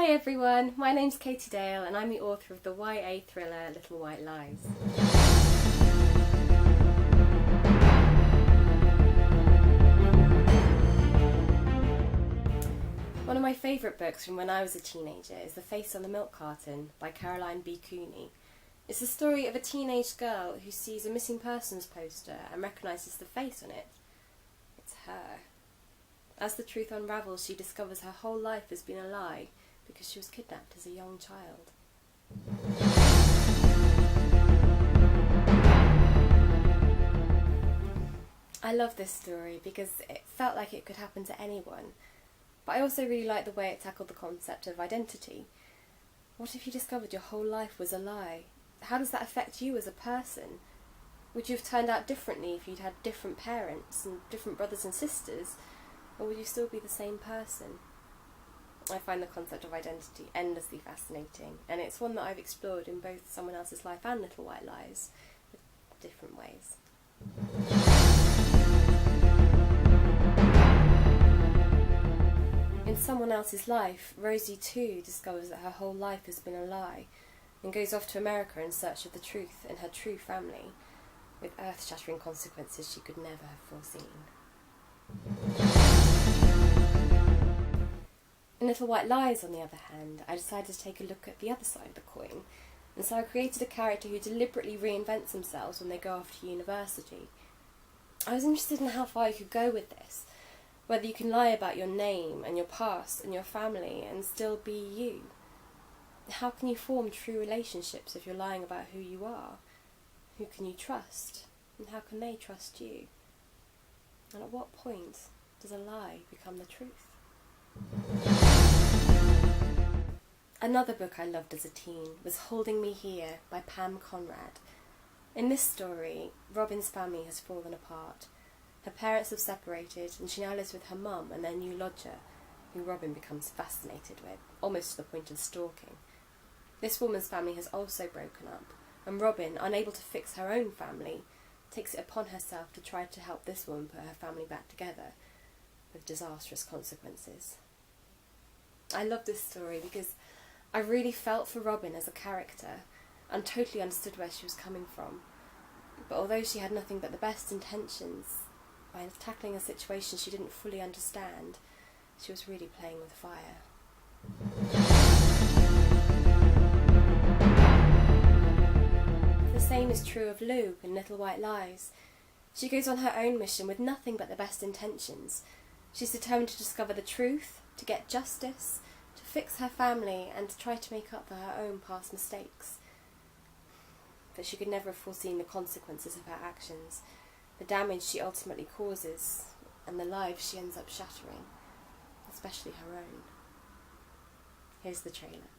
Hi everyone, my name's Katie Dale and I'm the author of the YA thriller Little White Lies. One of my favourite books from when I was a teenager is The Face on the Milk Carton by Caroline B. Cooney. It's the story of a teenage girl who sees a missing persons poster and recognises the face on it. It's her. As the truth unravels, she discovers her whole life has been a lie because she was kidnapped as a young child. I love this story because it felt like it could happen to anyone, but I also really like the way it tackled the concept of identity. What if you discovered your whole life was a lie? How does that affect you as a person? Would you have turned out differently if you'd had different parents and different brothers and sisters, or would you still be the same person? I find the concept of identity endlessly fascinating, and it's one that I've explored in both Someone Else's Life and Little White Lies, with different ways. In Someone Else's Life, Rosie too discovers that her whole life has been a lie, and goes off to America in search of the truth and her true family, with earth-shattering consequences she could never have foreseen. In Little White Lies, on the other hand, I decided to take a look at the other side of the coin, and so I created a character who deliberately reinvents themselves when they go off to university. I was interested in how far you could go with this, whether you can lie about your name and your past and your family and still be you. How can you form true relationships if you're lying about who you are? Who can you trust? And how can they trust you? And at what point does a lie become the truth? Another book I loved as a teen was Holding Me Here by Pam Conrad. In this story, Robin's family has fallen apart. Her parents have separated and she now lives with her mum and their new lodger, who Robin becomes fascinated with, almost to the point of stalking. This woman's family has also broken up, and Robin, unable to fix her own family, takes it upon herself to try to help this woman put her family back together, with disastrous consequences. I love this story because I really felt for Robin as a character and totally understood where she was coming from. But although she had nothing but the best intentions, by tackling a situation she didn't fully understand, she was really playing with fire. The same is true of Lou in Little White Lies. She goes on her own mission with nothing but the best intentions. She's determined to discover the truth, to get justice, to fix her family, and to try to make up for her own past mistakes. But she could never have foreseen the consequences of her actions, the damage she ultimately causes, and the lives she ends up shattering, especially her own. Here's the trailer.